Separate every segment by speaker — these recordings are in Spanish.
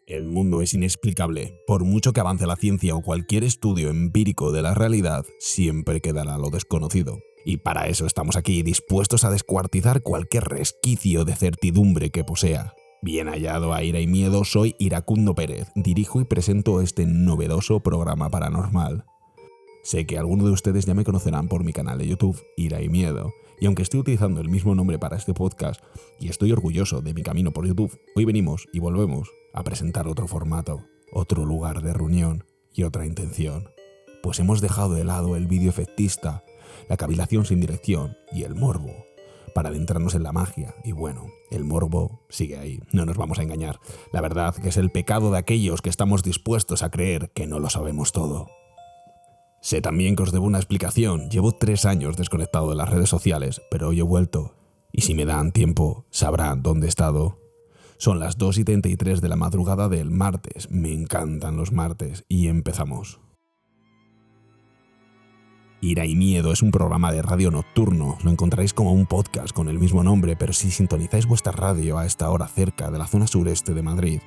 Speaker 1: El mundo es inexplicable. Por mucho que avance la ciencia o cualquier estudio empírico de la realidad, siempre quedará lo desconocido. Y para eso estamos aquí, dispuestos a descuartizar cualquier resquicio de certidumbre que posea. Bien hallado a Ira y Miedo, soy Iracundo Pérez, dirijo y presento este novedoso programa paranormal. Sé que algunos de ustedes ya me conocerán por mi canal de YouTube, Ira y Miedo, y aunque estoy utilizando el mismo nombre para este podcast y estoy orgulloso de mi camino por YouTube, hoy venimos y volvemos a presentar otro formato, otro lugar de reunión y otra intención. Pues hemos dejado de lado el vídeo efectista, la cavilación sin dirección y el morbo, para adentrarnos en la magia. Y bueno, el morbo sigue ahí, no nos vamos a engañar. La verdad que es el pecado de aquellos que estamos dispuestos a creer que no lo sabemos todo. Sé también que os debo una explicación. Llevo 3 años desconectado de las redes sociales, pero hoy he vuelto. Y si me dan tiempo, sabrán dónde he estado. Son las 2:33 de la madrugada del martes. Me encantan los martes. Y empezamos. Ira y Miedo es un programa de radio nocturno. Lo encontraréis como un podcast con el mismo nombre, pero si sintonizáis vuestra radio a esta hora cerca de la zona sureste de Madrid,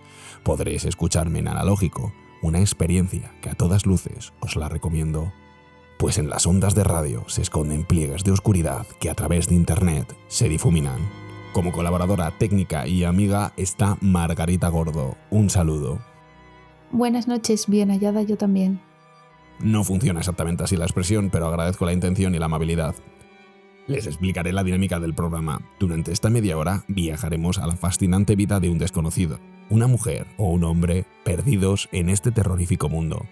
Speaker 1: podréis escucharme en analógico. Una experiencia que a todas luces os la recomiendo. Pues en las ondas de radio se esconden pliegues de oscuridad que a través de internet se difuminan. Como colaboradora técnica y amiga está Margarita Gordo. Un saludo.
Speaker 2: Buenas noches, bien hallada yo también.
Speaker 1: No funciona exactamente así la expresión, pero agradezco la intención y la amabilidad. Les explicaré la dinámica del programa. Durante esta media hora viajaremos a la fascinante vida de un desconocido, una mujer o un hombre perdidos en este terrorífico mundo.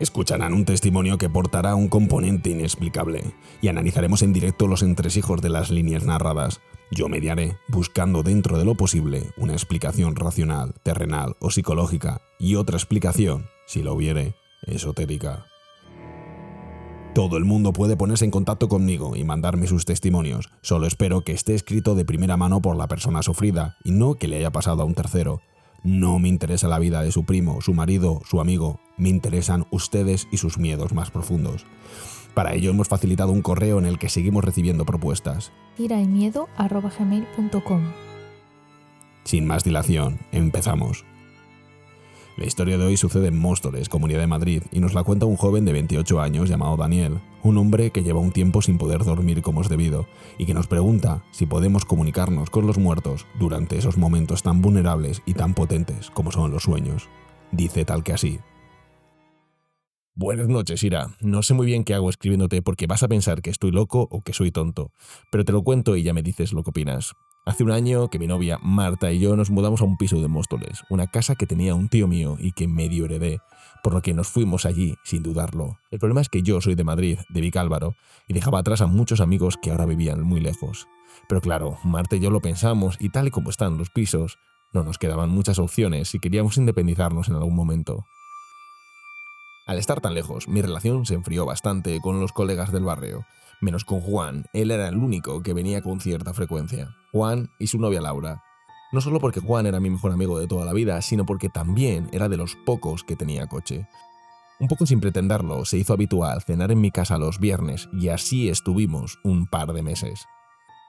Speaker 1: Escucharán un testimonio que portará un componente inexplicable y analizaremos en directo los entresijos de las líneas narradas. Yo mediaré, buscando dentro de lo posible una explicación racional, terrenal o psicológica y otra explicación, si lo hubiere, esotérica. Todo el mundo puede ponerse en contacto conmigo y mandarme sus testimonios. Solo espero que esté escrito de primera mano por la persona sufrida y no que le haya pasado a un tercero. No me interesa la vida de su primo, su marido, su amigo. Me interesan ustedes y sus miedos más profundos. Para ello hemos facilitado un correo en el que seguimos recibiendo propuestas.
Speaker 2: irayMiedo@gmail.com.
Speaker 1: Sin más dilación, empezamos. La historia de hoy sucede en Móstoles, Comunidad de Madrid, y nos la cuenta un joven de 28 años llamado Daniel, un hombre que lleva un tiempo sin poder dormir como es debido, y que nos pregunta si podemos comunicarnos con los muertos durante esos momentos tan vulnerables y tan potentes como son los sueños. Dice tal que así. Buenas noches, Ira. No sé muy bien qué hago escribiéndote porque vas a pensar que estoy loco o que soy tonto, pero te lo cuento y ya me dices lo que opinas. Hace un año que mi novia Marta y yo nos mudamos a un piso de Móstoles, una casa que tenía un tío mío y que medio heredé, por lo que nos fuimos allí sin dudarlo. El problema es que yo soy de Madrid, de Vicálvaro, y dejaba atrás a muchos amigos que ahora vivían muy lejos. Pero claro, Marta y yo lo pensamos y tal y como están los pisos, no nos quedaban muchas opciones si queríamos independizarnos en algún momento. Al estar tan lejos, mi relación se enfrió bastante con los colegas del barrio. Menos con Juan, él era el único que venía con cierta frecuencia. Juan y su novia Laura. No solo porque Juan era mi mejor amigo de toda la vida, sino porque también era de los pocos que tenía coche. Un poco sin pretenderlo, se hizo habitual cenar en mi casa los viernes y así estuvimos un par de meses.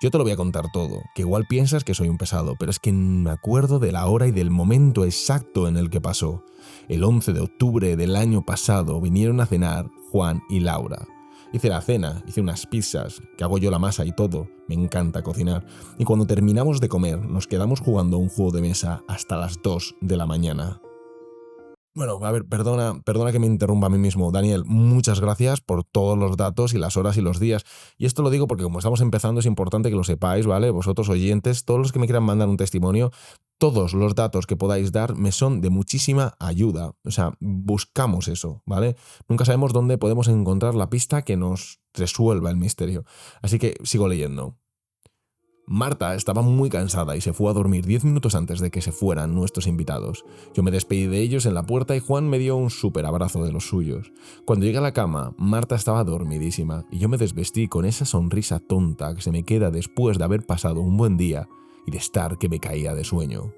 Speaker 1: Yo te lo voy a contar todo, que igual piensas que soy un pesado, pero es que me acuerdo de la hora y del momento exacto en el que pasó. El 11 de octubre del año pasado vinieron a cenar Juan y Laura. Hice la cena, hice unas pizzas, que hago yo la masa y todo, me encanta cocinar, y cuando terminamos de comer nos quedamos jugando a un juego de mesa hasta las 2 de la mañana. Bueno, a ver, perdona que me interrumpa a mí mismo. Daniel, muchas gracias por todos los datos y las horas y los días. Y esto lo digo porque como estamos empezando es importante que lo sepáis, ¿vale? Vosotros oyentes, todos los que me quieran mandar un testimonio, todos los datos que podáis dar me son de muchísima ayuda. O sea, buscamos eso, ¿vale? Nunca sabemos dónde podemos encontrar la pista que nos resuelva el misterio. Así que sigo leyendo. Marta estaba muy cansada y se fue a dormir 10 minutos antes de que se fueran nuestros invitados. Yo me despedí de ellos en la puerta y Juan me dio un súper abrazo de los suyos. Cuando llegué a la cama, Marta estaba dormidísima y yo me desvestí con esa sonrisa tonta que se me queda después de haber pasado un buen día y de estar que me caía de sueño.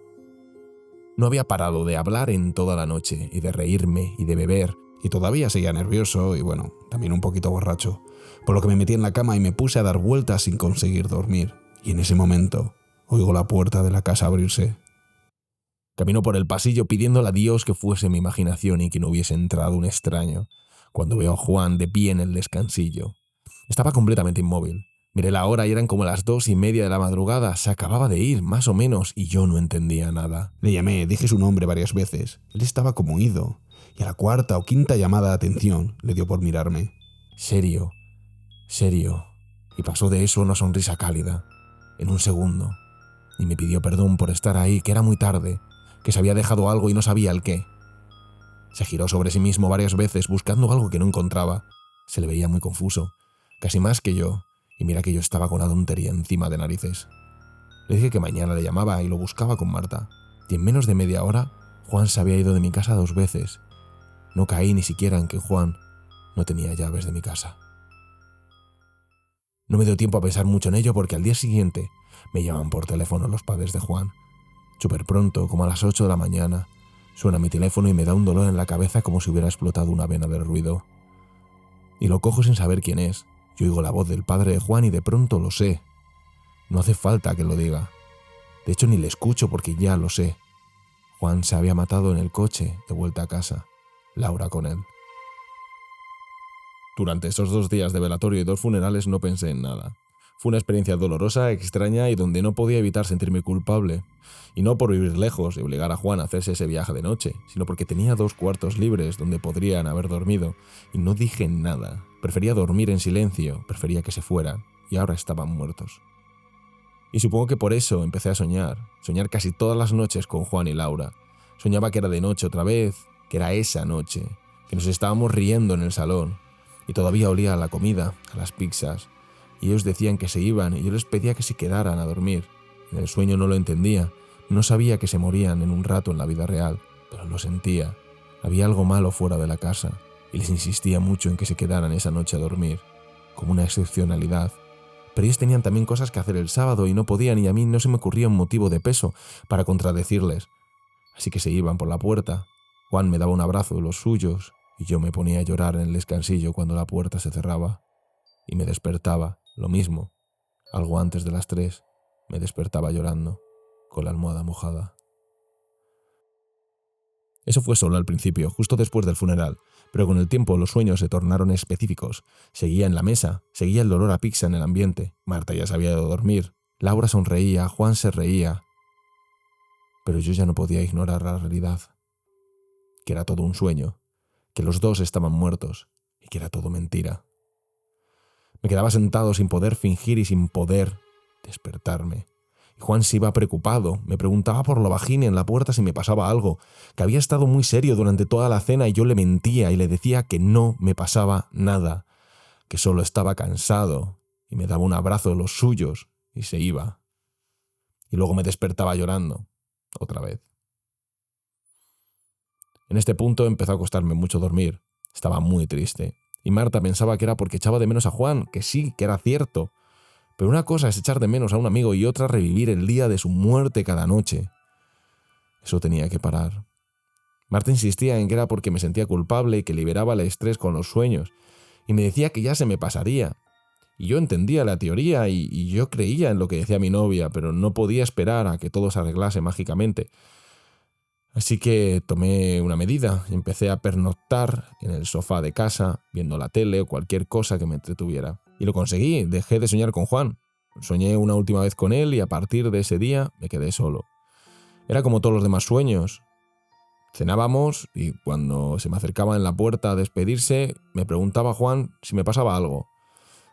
Speaker 1: No había parado de hablar en toda la noche y de reírme y de beber y todavía seguía nervioso y bueno, también un poquito borracho, por lo que me metí en la cama y me puse a dar vueltas sin conseguir dormir. Y en ese momento oigo la puerta de la casa abrirse. Camino por el pasillo pidiéndole a Dios que fuese mi imaginación y que no hubiese entrado un extraño, cuando veo a Juan de pie en el descansillo. Estaba completamente inmóvil. Miré la hora y eran como las 2:30 de la madrugada. Se acababa de ir, más o menos, y yo no entendía nada. Le llamé, dije su nombre varias veces. Él estaba como ido, y a la 4ª o 5ª llamada de atención le dio por mirarme. Serio, y pasó de eso a una sonrisa cálida, en un segundo, y me pidió perdón por estar ahí, que era muy tarde, que se había dejado algo y no sabía el qué. Se giró sobre sí mismo varias veces buscando algo que no encontraba. Se le veía muy confuso, casi más que yo, y mira que yo estaba con la tontería encima de narices. Le dije que mañana le llamaba y lo buscaba con Marta, y en menos de media hora Juan se había ido de mi casa 2 veces. No caí ni siquiera en que Juan no tenía llaves de mi casa. No me dio tiempo a pensar mucho en ello porque al día siguiente me llaman por teléfono los padres de Juan. Súper pronto, como a las 8 de la mañana, suena mi teléfono y me da un dolor en la cabeza como si hubiera explotado una vena del ruido. Y lo cojo sin saber quién es. Yo oigo la voz del padre de Juan y de pronto lo sé. No hace falta que lo diga. De hecho, ni le escucho porque ya lo sé. Juan se había matado en el coche de vuelta a casa. Laura con él. Durante esos 2 días de velatorio y 2 funerales no pensé en nada. Fue una experiencia dolorosa, extraña y donde no podía evitar sentirme culpable. Y no por vivir lejos y obligar a Juan a hacerse ese viaje de noche, sino porque tenía 2 cuartos libres donde podrían haber dormido y no dije nada. Prefería dormir en silencio, prefería que se fueran y ahora estaban muertos. Y supongo que por eso empecé a soñar casi todas las noches con Juan y Laura. Soñaba que era de noche otra vez, que era esa noche, que nos estábamos riendo en el salón y todavía olía a la comida, a las pizzas. Y ellos decían que se iban y yo les pedía que se quedaran a dormir. En el sueño no lo entendía, no sabía que se morían en un rato en la vida real, pero lo sentía. Había algo malo fuera de la casa y les insistía mucho en que se quedaran esa noche a dormir, como una excepcionalidad. Pero ellos tenían también cosas que hacer el sábado y no podían y a mí no se me ocurría un motivo de peso para contradecirles. Así que se iban por la puerta. Juan me daba un abrazo de los suyos y yo me ponía a llorar en el descansillo cuando la puerta se cerraba. Y me despertaba, lo mismo, algo antes de las 3, me despertaba llorando, con la almohada mojada. Eso fue solo al principio, justo después del funeral, pero con el tiempo los sueños se tornaron específicos. Seguía en la mesa, seguía el dolor a pizza en el ambiente. Marta ya se había ido a dormir, Laura sonreía, Juan se reía. Pero yo ya no podía ignorar la realidad, que era todo un sueño, que los 2 estaban muertos y que era todo mentira. Me quedaba sentado sin poder fingir y sin poder despertarme. Y Juan se iba preocupado, me preguntaba por lo bajín en la puerta si me pasaba algo, que había estado muy serio durante toda la cena y yo le mentía y le decía que no me pasaba nada, que solo estaba cansado y me daba un abrazo de los suyos y se iba. Y luego me despertaba llorando, otra vez. En este punto empezó a costarme mucho dormir, estaba muy triste. Y Marta pensaba que era porque echaba de menos a Juan, que sí, que era cierto. Pero una cosa es echar de menos a un amigo y otra revivir el día de su muerte cada noche. Eso tenía que parar. Marta insistía en que era porque me sentía culpable y que liberaba el estrés con los sueños. Y me decía que ya se me pasaría. Y yo entendía la teoría y yo creía en lo que decía mi novia, pero no podía esperar a que todo se arreglase mágicamente. Así que tomé una medida y empecé a pernoctar en el sofá de casa, viendo la tele o cualquier cosa que me entretuviera. Y lo conseguí, dejé de soñar con Juan. Soñé una última vez con él y a partir de ese día me quedé solo. Era como todos los demás sueños. Cenábamos y cuando se me acercaba en la puerta a despedirse, me preguntaba Juan si me pasaba algo.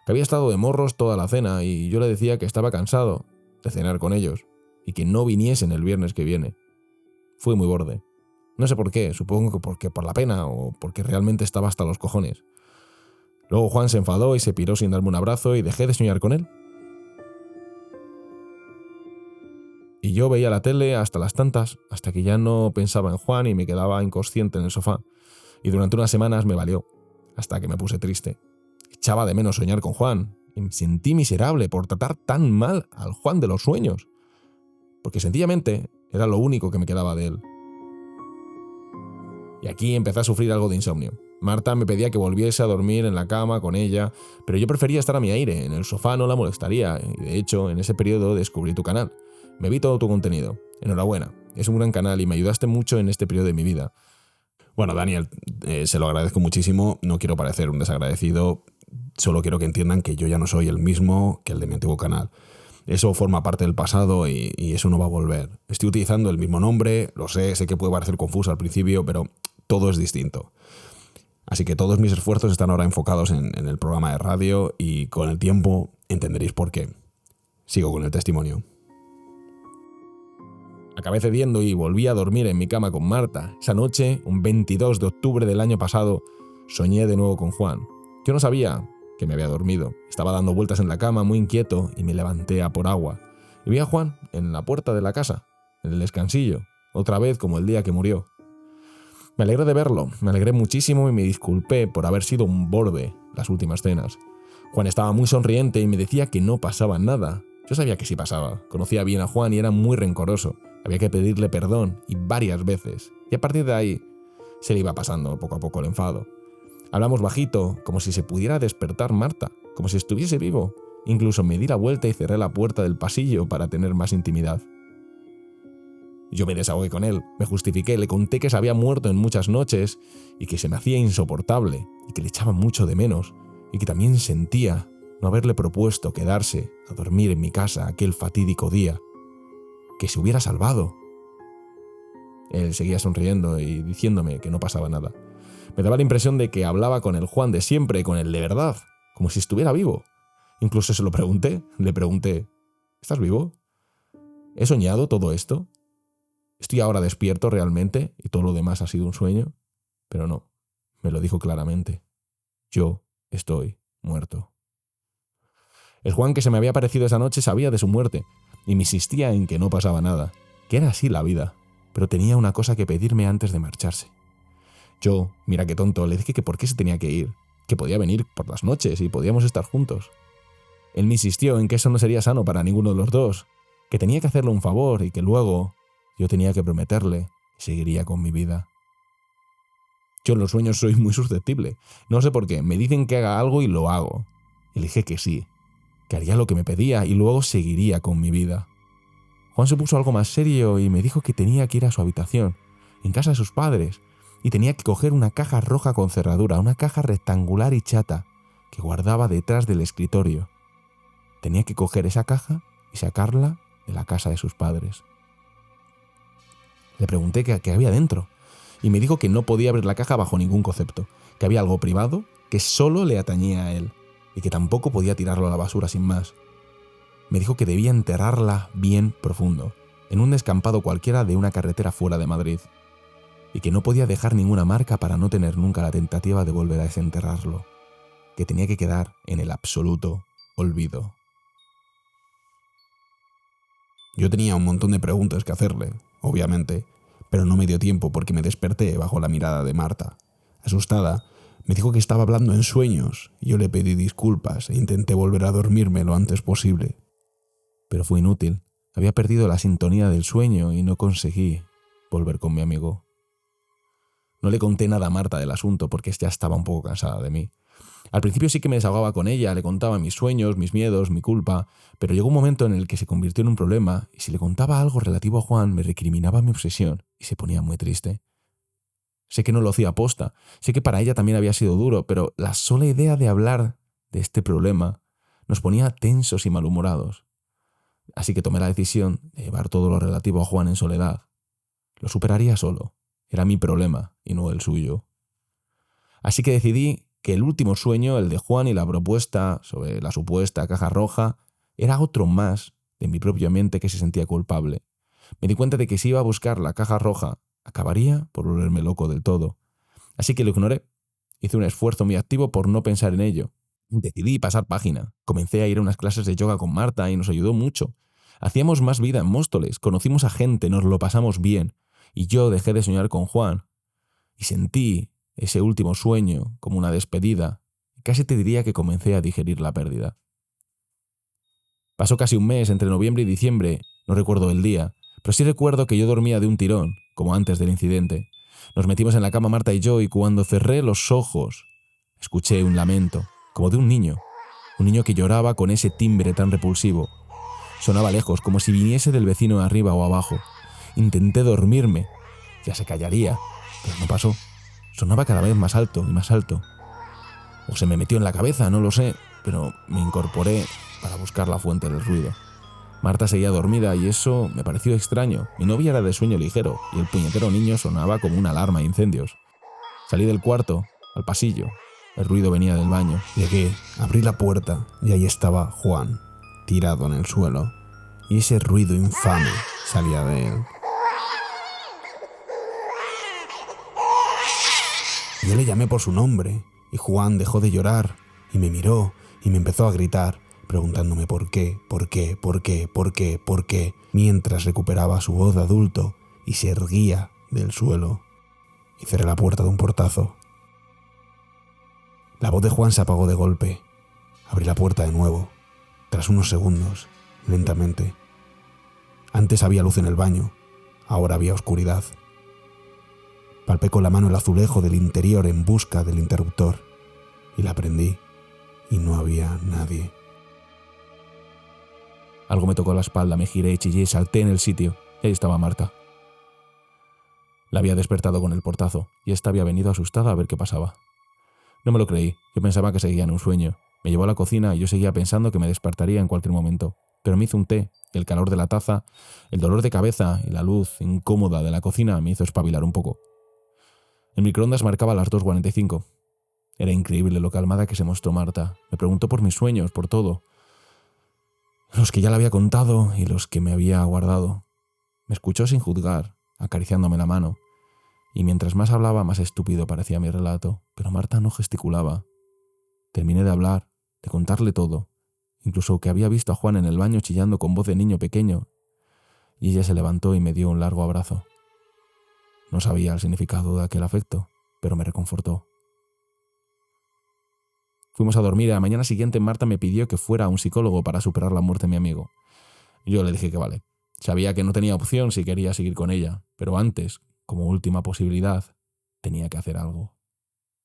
Speaker 1: Que había estado de morros toda la cena y yo le decía que estaba cansado de cenar con ellos y que no viniesen el viernes que viene. Fui muy borde. No sé por qué, supongo que porque por la pena o porque realmente estaba hasta los cojones. Luego Juan se enfadó y se piró sin darme un abrazo y dejé de soñar con él. Y yo veía la tele hasta las tantas, hasta que ya no pensaba en Juan y me quedaba inconsciente en el sofá. Y durante unas semanas me valió, hasta que me puse triste. Echaba de menos soñar con Juan y me sentí miserable por tratar tan mal al Juan de los sueños. Porque sencillamente era lo único que me quedaba de él. Y aquí empecé a sufrir algo de insomnio. Marta me pedía que volviese a dormir en la cama con ella, pero yo prefería estar a mi aire, en el sofá no la molestaría, y de hecho, en ese periodo descubrí tu canal. Me vi todo tu contenido. Enhorabuena. es un gran canal y me ayudaste mucho en este periodo de mi vida. Bueno, Daniel, se lo agradezco muchísimo, no quiero parecer un desagradecido, solo quiero que entiendan que yo ya no soy el mismo que el de mi antiguo canal. Eso forma parte del pasado y eso no va a volver. Estoy utilizando el mismo nombre, lo sé que puede parecer confuso al principio, pero todo es distinto. Así que todos mis esfuerzos están ahora enfocados en el programa de radio y con el tiempo entenderéis por qué. Sigo con el testimonio. Acabé cediendo y volví a dormir en mi cama con Marta. Esa noche, un 22 de octubre del año pasado, soñé de nuevo con Juan. Yo no sabía que me había dormido. Estaba dando vueltas en la cama muy inquieto y me levanté a por agua. Y vi a Juan en la puerta de la casa, en el descansillo, otra vez como el día que murió. Me alegré de verlo, me alegré muchísimo y me disculpé por haber sido un borde las últimas cenas. Juan estaba muy sonriente y me decía que no pasaba nada. Yo sabía que sí pasaba, conocía bien a Juan y era muy rencoroso. Había que pedirle perdón y varias veces. Y a partir de ahí se le iba pasando poco a poco el enfado. Hablamos bajito, como si se pudiera despertar Marta, como si estuviese vivo. Incluso me di la vuelta y cerré la puerta del pasillo para tener más intimidad. Yo me desahogué con él, me justifiqué, le conté que se había muerto en muchas noches y que se me hacía insoportable y que le echaba mucho de menos y que también sentía no haberle propuesto quedarse a dormir en mi casa aquel fatídico día, que se hubiera salvado. Él seguía sonriendo y diciéndome que no pasaba nada. Me daba la impresión de que hablaba con el Juan de siempre, con el de verdad, como si estuviera vivo. Incluso se lo pregunté, le pregunté, ¿estás vivo? ¿He soñado todo esto? ¿Estoy ahora despierto realmente y todo lo demás ha sido un sueño? Pero no, me lo dijo claramente. Yo estoy muerto. El Juan que se me había aparecido esa noche sabía de su muerte y me insistía en que no pasaba nada, que era así la vida, pero tenía una cosa que pedirme antes de marcharse. Yo, mira qué tonto, le dije que por qué se tenía que ir, que podía venir por las noches y podíamos estar juntos. Él me insistió en que eso no sería sano para ninguno de los dos, que tenía que hacerle un favor y que luego yo tenía que prometerle que seguiría con mi vida. Yo en los sueños soy muy susceptible, no sé por qué, me dicen que haga algo y lo hago. Y le dije que sí, que haría lo que me pedía y luego seguiría con mi vida. Juan se puso algo más serio y me dijo que tenía que ir a su habitación, en casa de sus padres, y tenía que coger una caja roja con cerradura, una caja rectangular y chata, que guardaba detrás del escritorio. Tenía que coger esa caja y sacarla de la casa de sus padres. Le pregunté qué había dentro, y me dijo que no podía abrir la caja bajo ningún concepto, que había algo privado que solo le atañía a él, y que tampoco podía tirarlo a la basura sin más. Me dijo que debía enterrarla bien profundo, en un descampado cualquiera de una carretera fuera de Madrid, y que no podía dejar ninguna marca para no tener nunca la tentativa de volver a desenterrarlo, que tenía que quedar en el absoluto olvido. Yo tenía un montón de preguntas que hacerle, obviamente, pero no me dio tiempo porque me desperté bajo la mirada de Marta. Asustada, me dijo que estaba hablando en sueños y yo le pedí disculpas e intenté volver a dormirme lo antes posible. Pero fue inútil, había perdido la sintonía del sueño y no conseguí volver con mi amigo. No le conté nada a Marta del asunto porque ya estaba un poco cansada de mí. Al principio sí que me desahogaba con ella, le contaba mis sueños, mis miedos, mi culpa, pero llegó un momento en el que se convirtió en un problema y si le contaba algo relativo a Juan me recriminaba mi obsesión y se ponía muy triste. Sé que no lo hacía aposta, sé que para ella también había sido duro, pero la sola idea de hablar de este problema nos ponía tensos y malhumorados. Así que tomé la decisión de llevar todo lo relativo a Juan en soledad. Lo superaría solo. Era mi problema y no el suyo. Así que decidí que el último sueño, el de Juan y la propuesta sobre la supuesta caja roja, era otro más de mi propia mente que se sentía culpable. Me di cuenta de que si iba a buscar la caja roja, acabaría por volverme loco del todo. Así que lo ignoré. Hice un esfuerzo muy activo por no pensar en ello. Decidí pasar página. Comencé a ir a unas clases de yoga con Marta y nos ayudó mucho. Hacíamos más vida en Móstoles, conocimos a gente, nos lo pasamos bien. Y yo dejé de soñar con Juan. Y sentí ese último sueño como una despedida. Casi te diría que comencé a digerir la pérdida. Pasó casi un mes entre noviembre y diciembre, no recuerdo el día, pero sí recuerdo que yo dormía de un tirón, como antes del incidente. Nos metimos en la cama Marta y yo y cuando cerré los ojos, escuché un lamento, como de un niño que lloraba con ese timbre tan repulsivo. Sonaba lejos, como si viniese del vecino arriba o abajo, Intenté dormirme. Ya se callaría, pero no pasó. Sonaba cada vez más alto y más alto. O se me metió en la cabeza, no lo sé, pero me incorporé para buscar la fuente del ruido. Marta seguía dormida y eso me pareció extraño. Mi novia era de sueño ligero y el puñetero niño sonaba como una alarma de incendios. Salí del cuarto, al pasillo. El ruido venía del baño. Llegué, abrí la puerta y ahí estaba Juan, tirado en el suelo. Y ese ruido infame salía de él. Yo le llamé por su nombre y Juan dejó de llorar y me miró y me empezó a gritar, preguntándome por qué, mientras recuperaba su voz de adulto y se erguía del suelo. Y cerré la puerta de un portazo. La voz de Juan se apagó de golpe. Abrí la puerta de nuevo, tras unos segundos, lentamente. Antes había luz en el baño, ahora había oscuridad. Palpé con la mano el azulejo del interior en busca del interruptor y la prendí y no había nadie. Algo me tocó la espalda, me giré, chillé y salté en el sitio. Y ahí estaba Marta. La había despertado con el portazo y esta había venido asustada a ver qué pasaba. No me lo creí, yo pensaba que seguía en un sueño. Me llevó a la cocina y yo seguía pensando que me despertaría en cualquier momento. Pero me hizo un té y el calor de la taza, el dolor de cabeza y la luz incómoda de la cocina me hizo espabilar un poco. El microondas marcaba las 2:45. Era increíble lo calmada que se mostró Marta. Me preguntó por mis sueños, por todo. Los que ya le había contado y los que me había guardado. Me escuchó sin juzgar, acariciándome la mano. Y mientras más hablaba, más estúpido parecía mi relato. Pero Marta no gesticulaba. Terminé de hablar, de contarle todo. Incluso que había visto a Juan en el baño chillando con voz de niño pequeño. Y ella se levantó y me dio un largo abrazo. No sabía el significado de aquel afecto, pero me reconfortó. Fuimos a dormir y a la mañana siguiente Marta me pidió que fuera a un psicólogo para superar la muerte de mi amigo. Yo le dije que vale. Sabía que no tenía opción si quería seguir con ella, pero antes, como última posibilidad, tenía que hacer algo.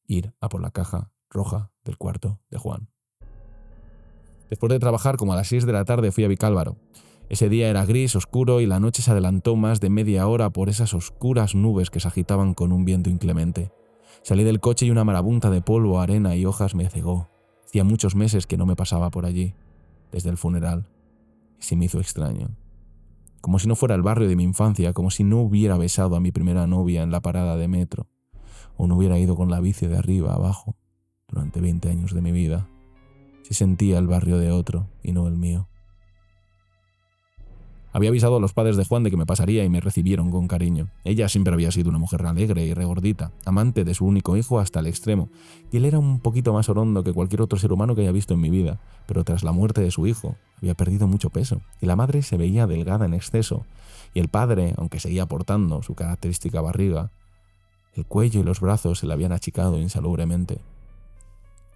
Speaker 1: Ir a por la caja roja del cuarto de Juan. Después de trabajar, como a las 6 de la tarde, fui a Vicálvaro. Ese día era gris, oscuro y la noche se adelantó más de media hora por esas oscuras nubes que se agitaban con un viento inclemente. Salí del coche y una marabunta de polvo, arena y hojas me cegó. Hacía muchos meses que no me pasaba por allí, desde el funeral. Y se me hizo extraño. Como si no fuera el barrio de mi infancia, como si no hubiera besado a mi primera novia en la parada de metro, o no hubiera ido con la bici de arriba a abajo durante 20 años de mi vida. Se sentía el barrio de otro y no el mío. Había avisado a los padres de Juan de que me pasaría y me recibieron con cariño. Ella siempre había sido una mujer alegre y regordita, amante de su único hijo hasta el extremo, y él era un poquito más orondo que cualquier otro ser humano que haya visto en mi vida, pero tras la muerte de su hijo había perdido mucho peso, y la madre se veía delgada en exceso, y el padre, aunque seguía portando su característica barriga, el cuello y los brazos se le habían achicado insalubremente.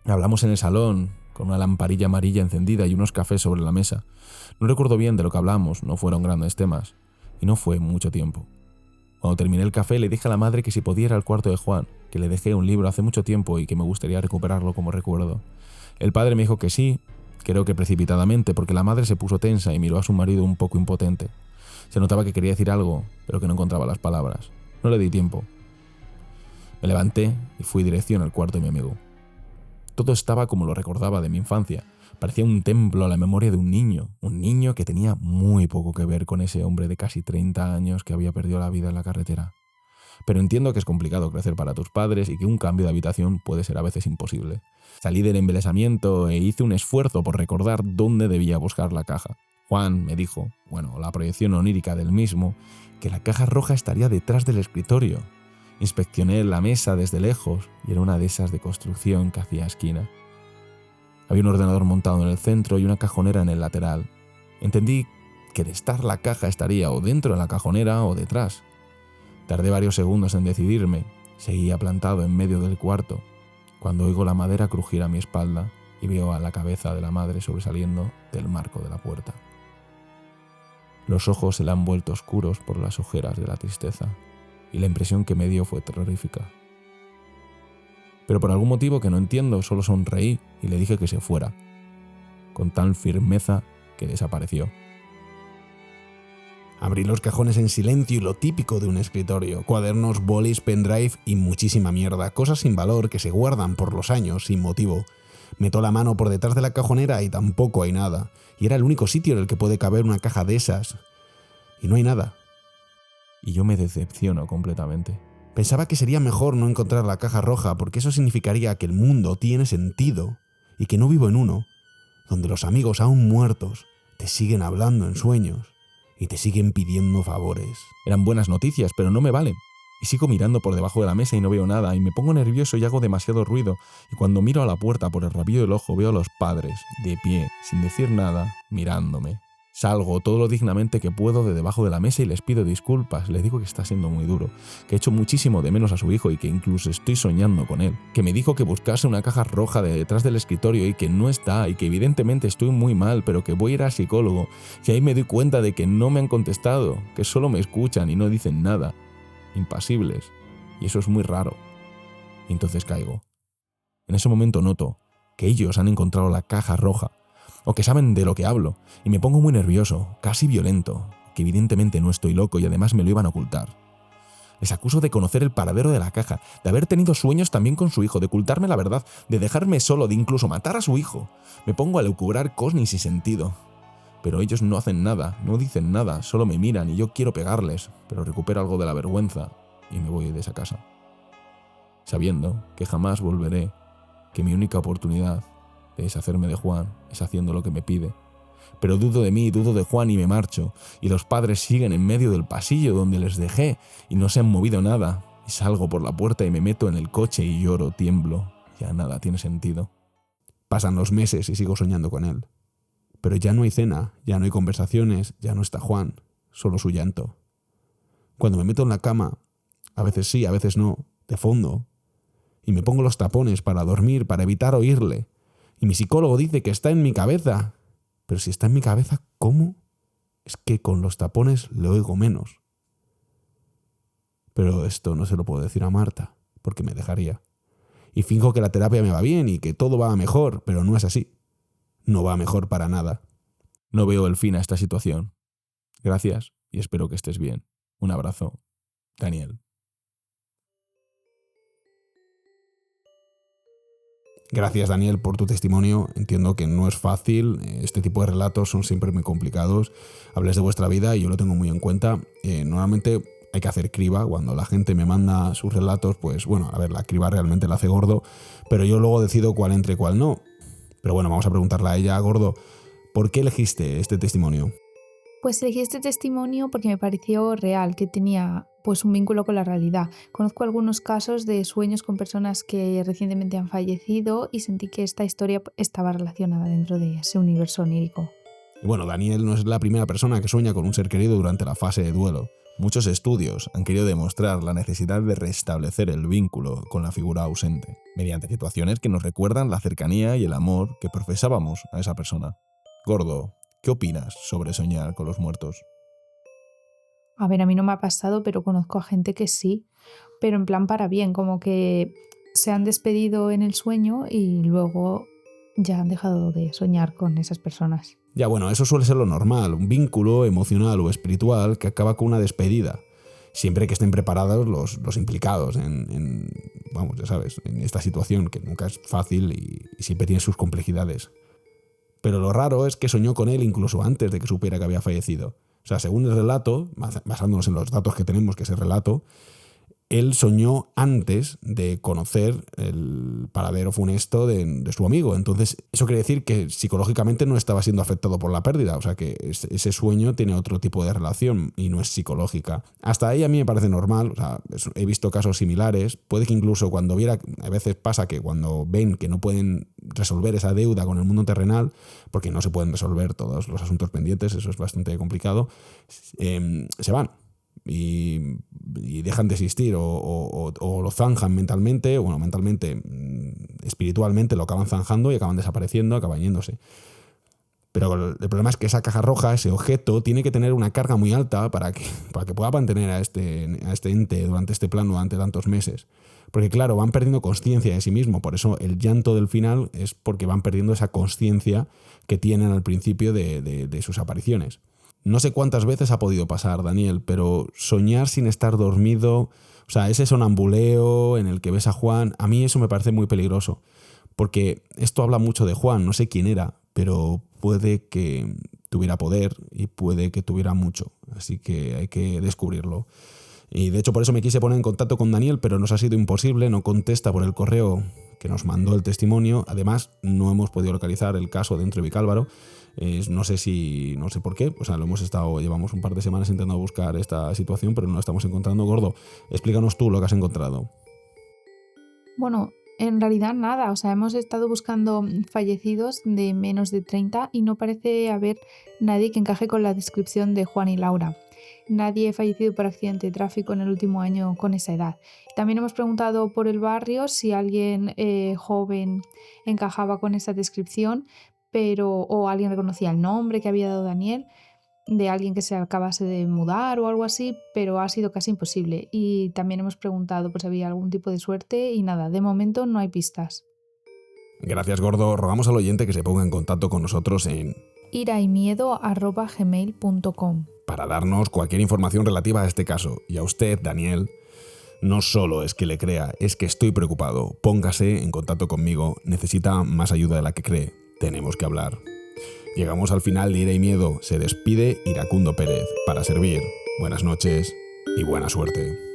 Speaker 1: Hablamos en el salón, con una lamparilla amarilla encendida y unos cafés sobre la mesa. No recuerdo bien de lo que hablamos, no fueron grandes temas, y no fue mucho tiempo. Cuando terminé el café le dije a la madre que si podía ir al cuarto de Juan, que le dejé un libro hace mucho tiempo y que me gustaría recuperarlo como recuerdo. El padre me dijo que sí, creo que precipitadamente, porque la madre se puso tensa y miró a su marido un poco impotente. Se notaba que quería decir algo, pero que no encontraba las palabras. No le di tiempo. Me levanté y fui dirección al cuarto de mi amigo. Todo estaba como lo recordaba de mi infancia. Parecía un templo a la memoria de un niño que tenía muy poco que ver con ese hombre de casi 30 años que había perdido la vida en la carretera. Pero entiendo que es complicado crecer para tus padres y que un cambio de habitación puede ser a veces imposible. Salí del embelesamiento e hice un esfuerzo por recordar dónde debía buscar la caja. Juan me dijo, la proyección onírica del mismo, que la caja roja estaría detrás del escritorio. Inspeccioné la mesa desde lejos y era una de esas de construcción que hacía esquina. Había un ordenador montado en el centro y una cajonera en el lateral. Entendí que de estar la caja estaría o dentro de la cajonera o detrás. Tardé varios segundos en decidirme. Seguía plantado en medio del cuarto, cuando oigo la madera crujir a mi espalda y veo a la cabeza de la madre sobresaliendo del marco de la puerta. Los ojos se le han vuelto oscuros por las ojeras de la tristeza. Y la impresión que me dio fue terrorífica. Pero por algún motivo que no entiendo, solo sonreí y le dije que se fuera, con tal firmeza que desapareció. Abrí los cajones en silencio y lo típico de un escritorio, cuadernos, bolis, pendrive y muchísima mierda, cosas sin valor que se guardan por los años sin motivo. Meto la mano por detrás de la cajonera y tampoco hay nada, y era el único sitio en el que puede caber una caja de esas. Y no hay nada. Y yo me decepciono completamente. Pensaba que sería mejor no encontrar la caja roja porque eso significaría que el mundo tiene sentido y que no vivo en uno, donde los amigos aún muertos te siguen hablando en sueños y te siguen pidiendo favores. Eran buenas noticias, pero no me valen. Y sigo mirando por debajo de la mesa y no veo nada, y me pongo nervioso y hago demasiado ruido, y cuando miro a la puerta por el rabillo del ojo veo a los padres, de pie, sin decir nada, mirándome. Salgo todo lo dignamente que puedo de debajo de la mesa y les pido disculpas. Les digo que está siendo muy duro, que echo muchísimo de menos a su hijo y que incluso estoy soñando con él. Que me dijo que buscase una caja roja de detrás del escritorio y que no está, y que evidentemente estoy muy mal, pero que voy a ir al psicólogo. Y ahí me doy cuenta de que no me han contestado, que solo me escuchan y no dicen nada. Impasibles. Y eso es muy raro. Y entonces caigo. En ese momento noto que ellos han encontrado la caja roja, o que saben de lo que hablo, y me pongo muy nervioso, casi violento, que evidentemente no estoy loco y además me lo iban a ocultar. Les acuso de conocer el paradero de la caja, de haber tenido sueños también con su hijo, de ocultarme la verdad, de dejarme solo, de incluso matar a su hijo. Me pongo a elucubrar cosas sin sentido. Pero ellos no hacen nada, no dicen nada, solo me miran y yo quiero pegarles, pero recupero algo de la vergüenza y me voy de esa casa. Sabiendo que jamás volveré, que mi única oportunidad de deshacerme de Juan es haciendo lo que me pide. Pero dudo de mí, dudo de Juan y me marcho, y los padres siguen en medio del pasillo donde les dejé y no se han movido nada, y salgo por la puerta y me meto en el coche y lloro, tiemblo, ya nada tiene sentido. Pasan los meses y sigo soñando con él. Pero ya no hay cena, ya no hay conversaciones, ya no está Juan, solo su llanto. Cuando me meto en la cama, a veces sí, a veces no, de fondo, y me pongo los tapones para dormir, para evitar oírle, y mi psicólogo dice que está en mi cabeza. Pero si está en mi cabeza, ¿cómo? Es que con los tapones le oigo menos. Pero esto no se lo puedo decir a Marta, porque me dejaría. Y finjo que la terapia me va bien y que todo va mejor, pero no es así. No va mejor para nada. No veo el fin a esta situación. Gracias y espero que estés bien. Un abrazo. Daniel. Gracias, Daniel, por tu testimonio. Entiendo que no es fácil. Este tipo de relatos son siempre muy complicados. Hablas de vuestra vida y yo lo tengo muy en cuenta. Normalmente hay que hacer criba. Cuando la gente me manda sus relatos, pues bueno, a ver, la criba realmente la hace Gordo, pero yo luego decido cuál entre y cuál no. Pero bueno, vamos a preguntarle a ella, Gordo, ¿por qué elegiste este testimonio?
Speaker 2: Pues elegí este testimonio porque me pareció real, que tenía pues un vínculo con la realidad. Conozco algunos casos de sueños con personas que recientemente han fallecido y sentí que esta historia estaba relacionada dentro de ese universo onírico.
Speaker 1: Y bueno, Daniel no es la primera persona que sueña con un ser querido durante la fase de duelo. Muchos estudios han querido demostrar la necesidad de restablecer el vínculo con la figura ausente, mediante situaciones que nos recuerdan la cercanía y el amor que profesábamos a esa persona. Gordo, ¿qué opinas sobre soñar con los muertos?
Speaker 2: A ver, a mí no me ha pasado, pero conozco a gente que sí, pero en plan para bien, como que se han despedido en el sueño y luego ya han dejado de soñar con esas personas.
Speaker 1: Ya bueno, eso suele ser lo normal, un vínculo emocional o espiritual que acaba con una despedida, siempre que estén preparados los implicados en vamos, ya sabes, en esta situación que nunca es fácil y siempre tiene sus complejidades. Pero lo raro es que soñó con él incluso antes de que supiera que había fallecido. O sea, según el relato, basándonos en los datos que tenemos, que es el relato, él soñó antes de conocer el paradero funesto de su amigo. Entonces, eso quiere decir que psicológicamente no estaba siendo afectado por la pérdida. O sea, que ese sueño tiene otro tipo de relación y no es psicológica. Hasta ahí a mí me parece normal. O sea, he visto casos similares. Puede que incluso cuando viera... A veces pasa que cuando ven que no pueden resolver esa deuda con el mundo terrenal, porque no se pueden resolver todos los asuntos pendientes, eso es bastante complicado, se van. Y dejan de existir o lo zanjan mentalmente, bueno, mentalmente, espiritualmente lo acaban zanjando y acaban desapareciendo, acaban yéndose. Pero el problema es que esa caja roja, ese objeto, tiene que tener una carga muy alta para que pueda mantener a este ente durante este plano durante tantos meses. Porque claro, van perdiendo consciencia de sí mismo, por eso el llanto del final es porque van perdiendo esa consciencia que tienen al principio de sus apariciones. No sé cuántas veces ha podido pasar, Daniel, pero soñar sin estar dormido, o sea, ese sonambuleo en el que ves a Juan, a mí eso me parece muy peligroso, porque esto habla mucho de Juan, no sé quién era, pero puede que tuviera poder y puede que tuviera mucho, así que hay que descubrirlo. Y de hecho por eso me quise poner en contacto con Daniel, pero nos ha sido imposible, no contesta por el correo que nos mandó el testimonio. Además, no hemos podido localizar el caso de Vicálvaro. No sé por qué, o sea, llevamos un par de semanas intentando buscar esta situación, pero no la estamos encontrando. Gordo, explícanos tú lo que has encontrado.
Speaker 2: Bueno, en realidad nada, o sea, hemos estado buscando fallecidos de menos de 30 y no parece haber nadie que encaje con la descripción de Juan y Laura. Nadie ha fallecido por accidente de tráfico en el último año con esa edad. También hemos preguntado por el barrio si alguien joven encajaba con esa descripción, o alguien reconocía el nombre que había dado Daniel, de alguien que se acabase de mudar o algo así, pero ha sido casi imposible. Y también hemos preguntado por si había algún tipo de suerte y nada, de momento no hay pistas.
Speaker 1: Gracias, Gordo. Rogamos al oyente que se ponga en contacto con nosotros en
Speaker 2: irayMiedo@gmail.com
Speaker 1: para darnos cualquier información relativa a este caso. Y a usted, Daniel, no solo es que le crea, es que estoy preocupado. Póngase en contacto conmigo. Necesita más ayuda de la que cree. Tenemos que hablar. Llegamos al final de Ira y Miedo. Se despide Iracundo Pérez para servir. Buenas noches y buena suerte.